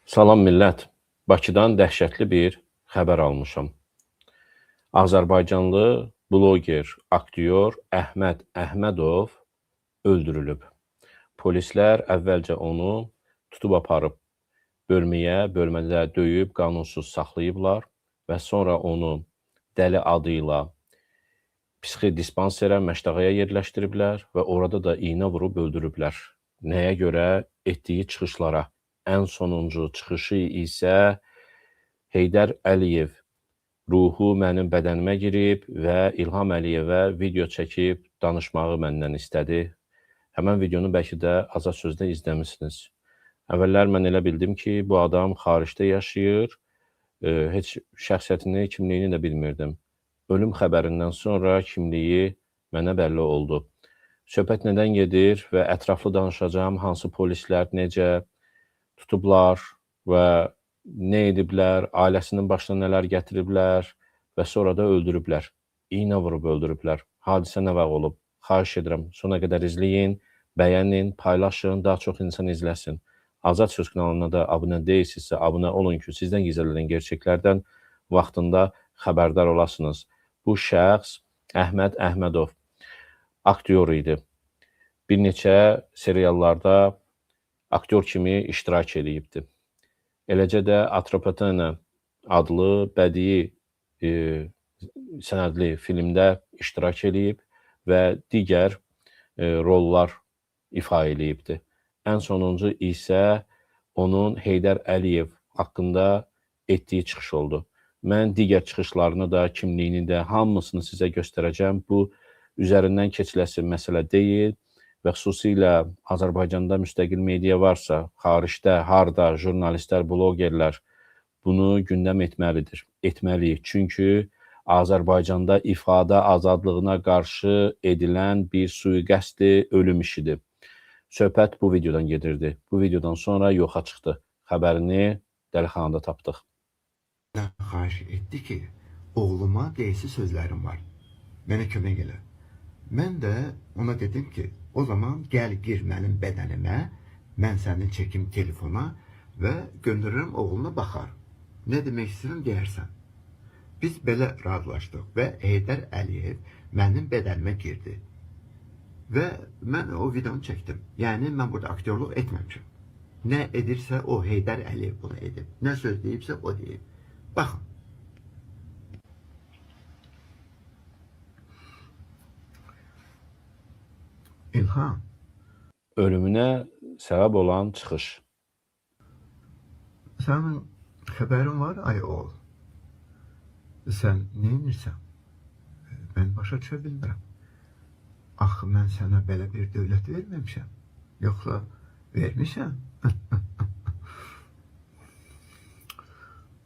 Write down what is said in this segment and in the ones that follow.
Salam millət. Bakıdan dəhşətli bir xəbər almışam. Azərbaycanlı bloger, aktyor Əhməd Əhmədov öldürülüb. Polislər əvvəlcə onu tutub aparıb bölmədə döyüb qanunsuz saxlayıblar və sonra onu dəli adıyla psixi dispanserə, Məşdağaya yerləşdiriblər və orada da iynə vurub öldürüblər. Nəyə görə? Etdiyi çıxışlara. Ən sonuncu çıxışı isə Heydər Əliyev ruhu mənim bədənimə girib və İlham Əliyevə video çəkib danışmağı məndən istədi. Həmən videonu bəlkə də Azad Sözdə izləmisiniz. Əvvəllər mən elə bildim ki, bu adam xaricdə yaşayır, heç şəxsiyyətini, kimliyini də bilmirdim. Ölüm xəbərindən sonra kimliyi mənə bəlli oldu. Söhbət nədən gedir və ətraflı danışacağım, hansı polislər necə tutublar və nə ediblər, ailəsinin başına nələr gətiriblər və sonra da öldürüblər. İynə vurub öldürüblər. Hadisə nə vaxt olub? Xahiş edirəm, sona qədər izləyin, bəyənin, paylaşın, daha çox insan izləsin. Azad Söz kanalına da abunə deyilsinizsə, abunə olun ki, sizdən gizlənilən gerçəklərdən vaxtında xəbərdar olasınız. Bu şəxs Əhməd Əhmədov aktyor idi. Bir neçə seriallarda aktyor kimi iştirak edibdi. Eləcə də Atropatena adlı bədii sənədli filmdə iştirak edib və digər rollar ifa edibdi. Ən sonuncu isə onun Heydər Əliyev haqqında etdiyi çıxış oldu. Mən digər çıxışlarını da, kimliyini də, hamısını sizə göstərəcəm. Bu, üzərindən keçiləsi məsələ deyil və xüsusilə Azərbaycanda müstəqil media varsa, xaricdə, harda, jurnalistlər, blogerlər bunu gündəm etməlidir, etməliyik. Çünki Azərbaycanda ifadə azadlığına qarşı edilən bir sui-qəsdi ölüm işidir. Söhbət bu videodan gedirdi. Bu videodan sonra yoxa çıxdı. Xəbərini dəlixanada tapdıq. Xahiş etdi ki, oğluma deyisi sözlərim var. Mənə kömək elə. Mən də ona dedim ki, o zaman gəl gir mənim bədənimə, mən sənin çəkim telefona və göndərirəm oğluna baxar. Nə demək istəyirəm deyərsən. Biz belə razılaşdıq və Heydər Əliyev mənim bədənimə girdi. Və mən o videonu çəkdim. Yəni mən burada aktyorluq etməmişim. Nə edirsə o Heydər Əliyev bunu edib. Nə söz deyibsə o deyib. Baxın. İlham. Ölümünə səbəb olan çıxış. Sənin xəbərin var ay oğul. Sən nə edirsən? Mən başa düşə bilmirəm. Axı mən sənə belə bir dövlət verməmişəm. Yoxsa vermişəm?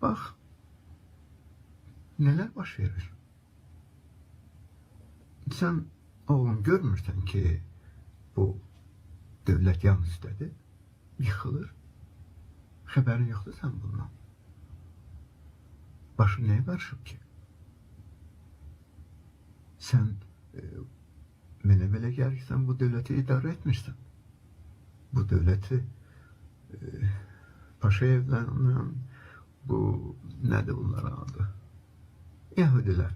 Bax, nələr baş verir? Sən oğlum görmürsən ki, bu dövlət yan üstədir, yıxılır. Xəbərin yoxdur sən bundan. Başın nəyə qarışıb ki? Sən mənə belə gəlir ki, sən bu dövləti idarə etmirsən. Bu dövləti Paşayevlərlə, bu nədir bunların adı? Yahudilər.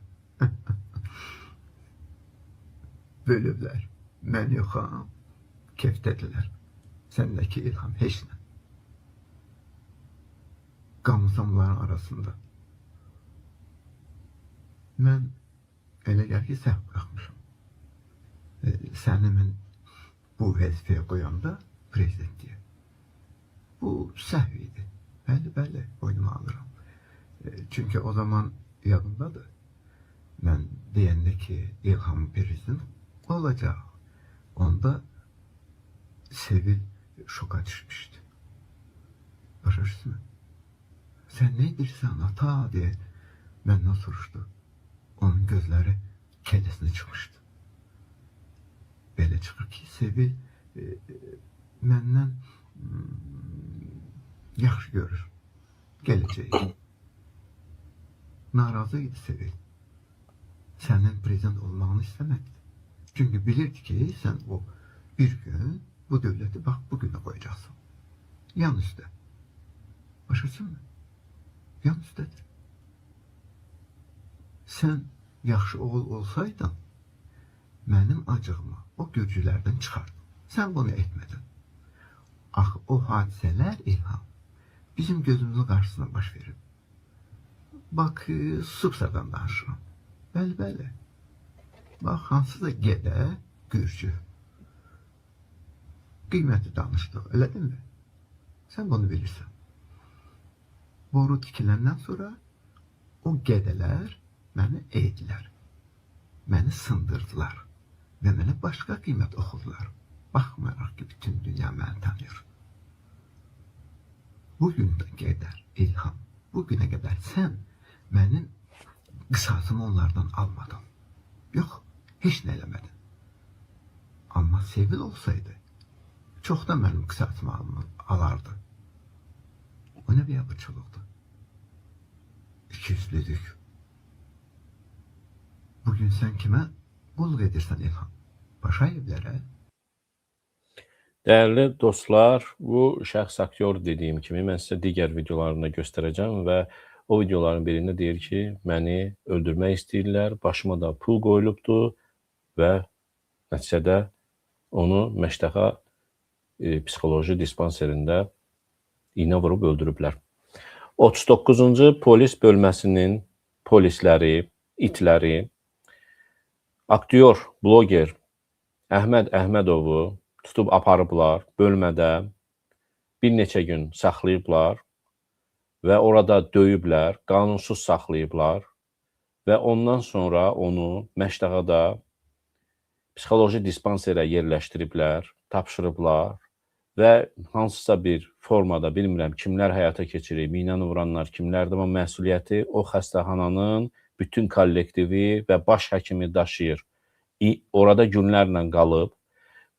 Bölüblər. Mən yoxam. Kefdədilər. Səndəki İlham heç nə. Qamuzamların arasında. Mən elə gəlir ki, səhv buraxmışam. Səni mən bu vəzifəyə qoyanda prezidentliyə. Bu səhv idi. Bəli, boynuma alıram. Çünki o zaman yadımdadır. Mən deyəndə ki, İlham prezident olacaq. Onda Sevil şoka düşmüşdü. Başa düşsün. Sən nə edirsən ata deyə məndən soruşdu. Onun gözləri kəlləsinə çıxmışdı. Belə çıxır ki, Sevil məndən yaxşı görür. Gələcək. Narazı idi Sevil. Sənin prezident olmağını istəmədi. Çünki bilirdi ki, sən o bir gün bu dövləti bax bu günə qoyacaqsın. Yan üstə. Başa mı? Yan üstədir. Sən yaxşı oğul olsaydın, mənim acığımı o görcülərdən çıxardın. Sən bunu etmədin. Axı o hadisələr İlham bizim gözümüzün qarşısına baş verib. Bax, Suqsadan danışıram. Bəli, bəli. Bax, hansısa gedə, gürcü. Qiymətli danışdıq, elə deyilmi? Sən bunu bilirsən. Boru tikiləndən sonra o qədələr məni eydilər. Məni sındırdılar və mənə başqa qiymət oxudular. Baxmayaraq ki, bütün dünya məni tanıyır. Bugün də qədər İlham, bugünə qədər sən mənim qisasımı onlardan almadın. Yox, heç nə eləmədin. Amma Sevil olsaydı, çoxdan mənim qisasımı alardı. O nə bir yapıçılıqdır? İkiyüzlülük. Bugün sən kimə qulluq edirsən İlham? Başayevlərə? Dəyərli dostlar, bu şəxs aktyor dediyim kimi mən sizə digər videolarını göstərəcəm və o videoların birində deyir ki, məni öldürmək istəyirlər, başıma da pul qoyulubdur və nəticədə onu Məştəqa psixoloji dispanserində iynə vurub öldürüblər. 39-cu polis bölməsinin polisləri, itləri, aktyor, bloger Əhməd Əhmədovu tutub aparıblar bölmədə, bir neçə gün saxlayıblar və orada döyüblər, qanunsuz saxlayıblar və ondan sonra onu Məştəqada psixoloji dispanserə yerləşdiriblər, tapşırıblar və hansısa bir formada, bilmirəm, kimlər həyata keçirib, iynəni vuranlar kimlərdir, amma məsuliyyəti o xəstəxananın bütün kollektivi və baş həkimi daşıyır. Orada günlərlə qalıb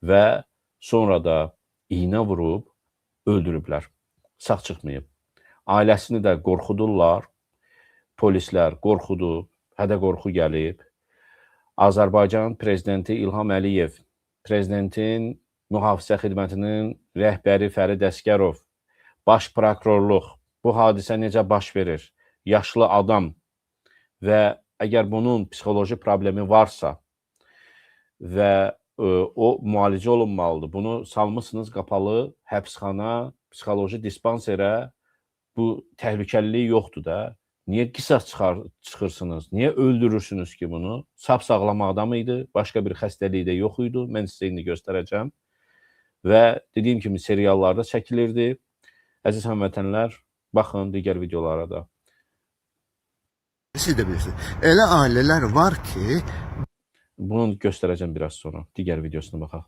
və sonra da iynə vurub öldürüblər. Sağ çıxmayıb. Ailəsini də qorxudurlar. Polislər qorxudub, hədə-qorxu gəlib. Azərbaycan prezidenti İlham Əliyev, prezidentin mühafizə xidmətinin rəhbəri Fərid Əsgərov, baş prokurorluq, bu hadisə necə baş verir? Yaşlı adam və əgər bunun psixoloji problemi varsa və o müalicə olunmalıdır. Bunu salmışsınız qapalı həbsxana, psixoloji dispanserə, bu təhlükəlilik yoxdur da. Niyə qisas çıxırsınız? Niyə öldürürsünüz ki bunu? Sap-sağlam adam idi, başqa bir xəstəliyi də yox idi. Mən sizə indi göstərəcəm. Və dediyim kimi seriallarda çəkilirdi. Əziz həmvətənlər, baxın digər videolara da. Siz də bilirsiniz. Elə ailələr var ki, bunu göstərəcəm biraz sonra. Digər videosuna baxaq.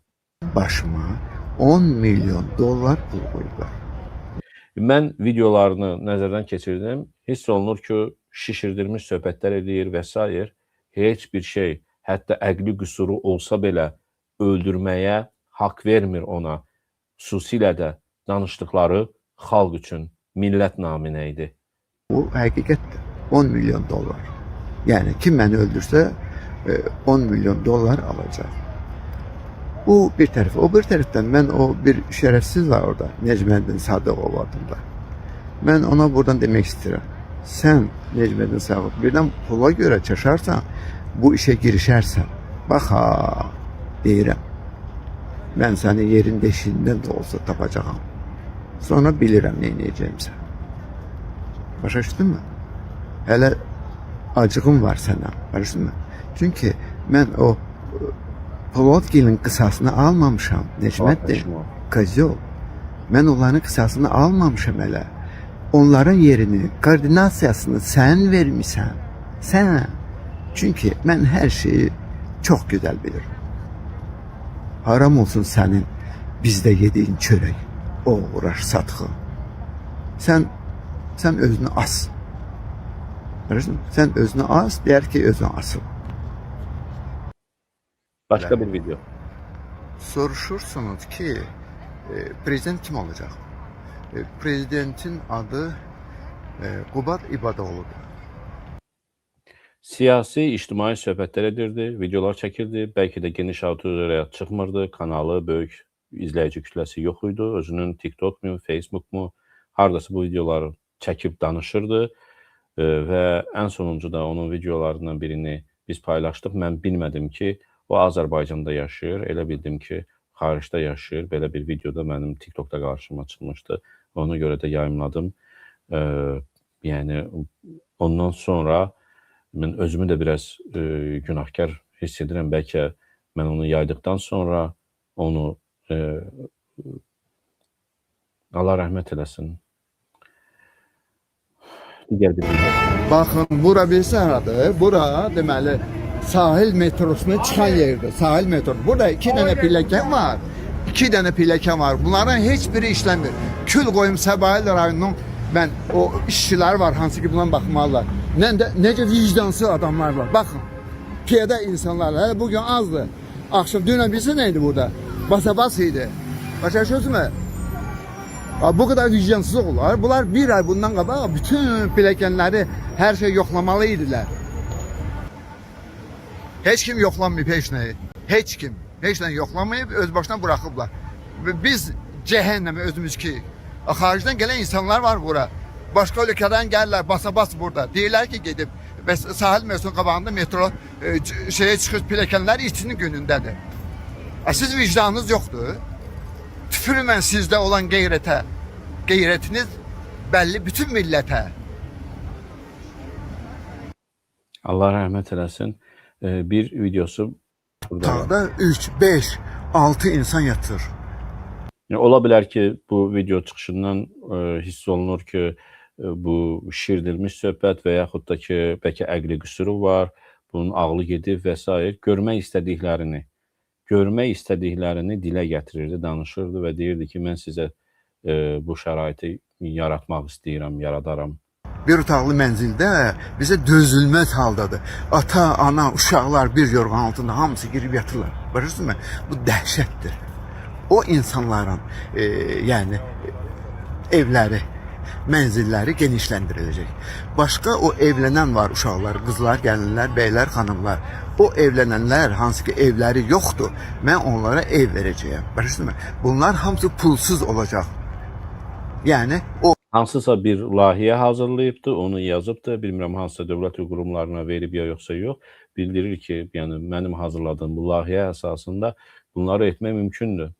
Başıma 10 milyon dollar pul qoyublar. Mən videolarını nəzərdən keçirdim. Hiss olunur ki, şişirdilmiş söhbətlər edir və s. Heç bir şey, hətta əqli qüsuru olsa belə öldürməyə haqq vermir ona. Xüsusilə də danışdıqları xalq üçün, millət naminə idi. Bu həqiqətdir. 10 milyon dollar. Yəni kim məni öldürsə 10 milyon dollar alacaq. Bu bir tərəf. O bir tərəfdən mən o bir şərəfsiz var orada. Necməddin Sadıqov adında. Mən ona buradan demək istəyirəm. Sən Necməddin Sadıqov birdən pula görə çaşarsan, bu işə girişərsən. Bax ha, deyirəm. Mən səni yerin deşiyindən də olsa tapacağam. Sonra bilirəm nə edəcəyimsə. Başa düşdünmü? Hələ acığım var sənə. Başa düşdünmü? Çünki mən o Polotgilin qisasını almamışam. Necməddin, Kozol. Mən onların qisasını almamışam hələ. Onların yerini, koordinasiyasını sən vermisən. Sən. Çünki mən hər şeyi çox gözəl bilirəm. Haram olsun sənin bizdə yediyin çörək, o uğraş satxın. Sən özünü as. Sən özünü as, deyər ki, özünü asıl. Başqa bir video. Soruşursunuz ki, prezident kim olacaq? Prezidentin adı Qubad İbadoğlu'dur. Siyasi, ictimai söhbətlər edirdi, videolar çəkirdi. Bəlkə də geniş auditoriyaya çıxmırdı. Kanalı, böyük izləyici kütləsi yox idi. Özünün TikTok mu, Facebook mu, hardasa bu videoları çəkib danışırdı və ən sonuncuda onun videolarından birini biz paylaşdıq. Mən bilmədim ki, o Azərbaycanda yaşayır. Elə bildim ki, xaricdə yaşayır. Belə bir videoda mənim TikTokda qarşıma çıxmışdı. Ona görə də yayımladım. Yəni ondan sonra mən özümü də biraz günahkar hiss edirəm. Bəlkə mən onu yaydıqdan sonra onu Allah rəhmət eləsin. Digər bir video. Baxın, bura bilirsən haradır? Bura deməli sahil metrosuna çıxan yerdir. Sahil metro. Burada 2 dənə pilləkən var. 2 dənə pilləkən var. Bunların heç biri işləmir. Kül qoyum Səbail rayonunun mən o işçilər var hansı ki buna baxmalılar. Necə vicdansız adamlar var. Baxın. Piyada insanlar. Hələ bugün azdır. Axşam dünən bilirsən nə idi burada? Basa-bas idi. Başa düşürsünüz? Bu kadar vicdansız olar. Bunlar bir ay bundan qabaq bütün pilləkənləri hər şey yoxlamalı idilər. Heç kim yoxlanmayıb heç nəyi. Heç kim. Heç nə yoxlamayıb, öz başına buraxıblar. Biz cəhənnəmə özümüz ki. Xaricdən gələn insanlar var bura. Başqa ölkədən gəlirlər, basa-bas burada. Deyirlər ki, gedib sahil metrosunun qabağında metro şeye çıxır, pilləkənlər içinin günündədir. Siz vicdanınız yoxdur. Tüfürümən sizdə olan qeyrətə. Qeyrətiniz bəlli bütün millətə. Allah rəhmət eləsin. Bir videosu burada var. Tağda 3, 5, 6 insan yatır. Ola bilər ki, bu video çıxışından hiss olunur ki, bu şişirdilmiş söhbət və yaxud da ki, bəlkə əqli qüsuru var, bunun ağlı gedib və s. Görmək istədiklərini dilə gətirirdi, danışırdı və deyirdi ki, mən sizə bu şəraiti yaratmaq istəyirəm, yaradaram. Bir otaqlı mənzildə bizə dözülməz haldadır. Ata, ana, uşaqlar bir yorğan altında hamısı girib yatırlar. Başırsınız mı? Bu dəhşətdir. O insanların yəni evləri, mənzilləri genişləndiriləcək. Başqa o evlənən var uşaqlar, qızlar, gəlinlər, bəylər, xanımlar. O evlənənlər hansı ki evləri yoxdur, mən onlara ev verəcəyəm. Başırsınız mı? Bunlar hamısı pulsuz olacaq. Yəni o Hansısa bir layihə hazırlayıbdı, onu yazıbdı, bilmirəm hansısa dövlət qurumlarına verib ya yoxsa yox. Bildirir ki, yəni mənim hazırladığım bu layihə əsasında bunları etmək mümkündür.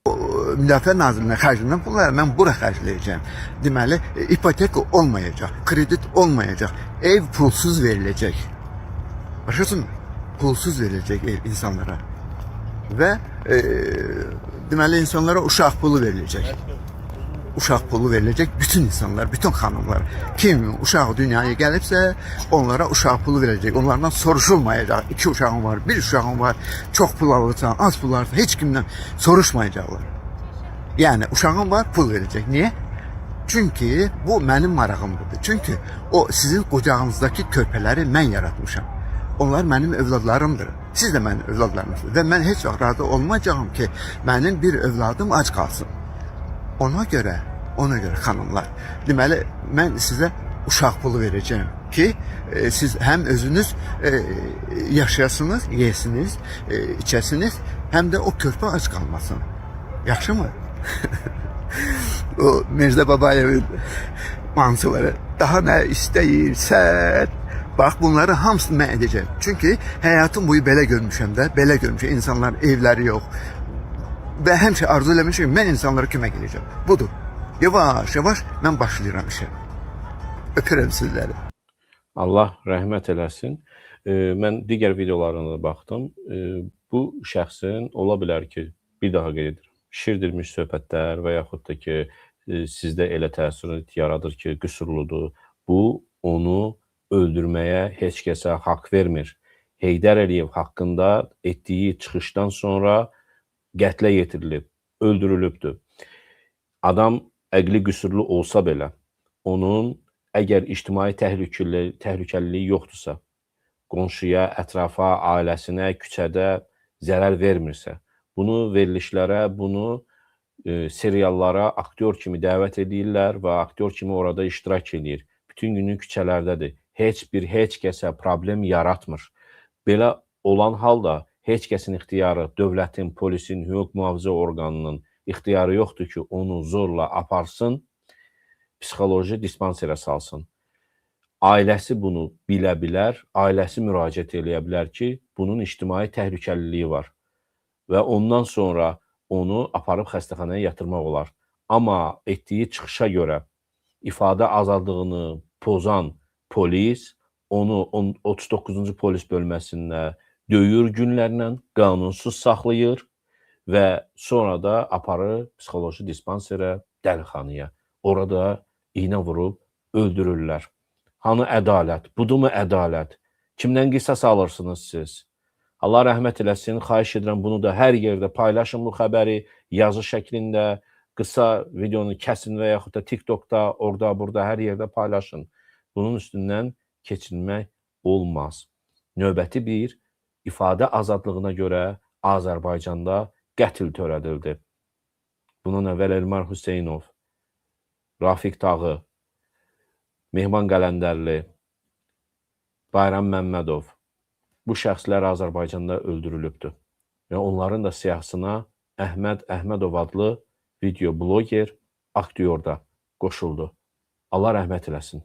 Müdafiə Nazirliyinin xərcindən pulları mən bura xərcləyəcəm. Deməli, ipotek olmayacaq, kredit olmayacaq, ev pulsuz veriləcək. Başlasın mı? Pulsuz veriləcək ev insanlara. Və deməli insanlara uşaq pulu veriləcək. Uşaq pulu veriləcək bütün insanlar, bütün xanımlar. Kim uşağı dünyaya gəlibsə, onlara uşaq pulu veriləcək. Onlardan soruşulmayacaq. 2 uşağım var, 1 uşağım var, çox pul alırsan, az pul alırsan, heç kimdən soruşmayacaqlar. Yəni uşağım var, pul verəcək. Niyə? Çünki bu mənim marağımdır. Çünki o sizin qucağınızdakı körpələri mən yaratmışam. Onlar mənim övladlarımdır. Siz də mənim övladlarımsınız. Və mən heç vaxt razı olmayacağım ki, mənim bir övladım ac qalsın. Ona görə xanımlar, deməli mən sizə uşaq pulu verəcəyim ki, siz həm özünüz yaşayasınız, yeyəsiniz, içəsiniz, həm də o körpə ac qalmasın. Yaxşı mı? O Mirzə Babayevin mahnıları, daha nə istəyirsən, bax bunları hamısını mən edəcəm. Çünki həyatım boyu belə görmüşəm də, belə görmüşəm, insanlar evləri yox. Və həmişə arzu eləmişəm, mən insanlara kömək edəcəm. Budur. Yavaş-yavaş mən başlayıram işə. Öpürəm sizləri. Allah rəhmət eləsin. Mən digər videolarına da baxdım. Bu şəxsin ola bilər ki, bir daha qeyd edirəm, şişirdilmiş söhbətlər və yaxud da ki, sizdə elə təəssürat yaradır ki, qüsurludur. Bu, onu öldürməyə heç kəsə haqq vermir. Heydər Əliyev haqqında etdiyi çıxışdan sonra qətlə yetirilib, öldürülübdür. Adam əqli qüsurlu olsa belə, onun əgər ictimai təhlükəliliyi yoxdursa, qonşuya, ətrafa, ailəsinə, küçədə zərər vermirsə, bunu verilişlərə, bunu seriallara aktyor kimi dəvət edirlər və aktyor kimi orada iştirak edir. Bütün günü küçələrdədir. Heç kəsə problem yaratmır. Belə olan halda heç kəsin ixtiyarı, dövlətin, polisin, hüquq mühafizə orqanının ixtiyarı yoxdur ki, onu zorla aparsın psixoloji dispanserə salsın. Ailəsi bunu bilə bilər, ailəsi müraciət eləyə bilər ki, bunun ictimai təhlükəliliyi var və ondan sonra onu aparıb xəstəxanaya yatırmaq olar. Amma etdiyi çıxışa görə ifadə azadlığını pozan polis onu 39-cu polis bölməsində döyür günlərlə, qanunsuz saxlayır və sonra da aparır psixoloji dispanserə, dəlixanaya. Orada iynə vurub öldürürlər. Hanı ədalət? Budurmu ədalət? Kimdən qisas alırsınız siz? Allah rəhmət eləsin, xahiş edirəm bunu da hər yerdə paylaşın bu xəbəri, yazı şəklində, qısa videonu kəsin və yaxud da TikTokda, orada, burada, hər yerdə paylaşın. Bunun üstündən keçinmək olmaz. Növbəti bir, ifadə azadlığına görə Azərbaycanda qətl törədildi. Bunun əvvəl Elmar Hüseynov, Rafiq Tağı, Mehman Qələndərli, Bayram Məmmədov, bu şəxslər Azərbaycanda öldürülübdür. Və onların da siyahısına Əhməd Əhmədov adlı video bloger, aktyor da qoşuldu. Allah rəhmət eləsin.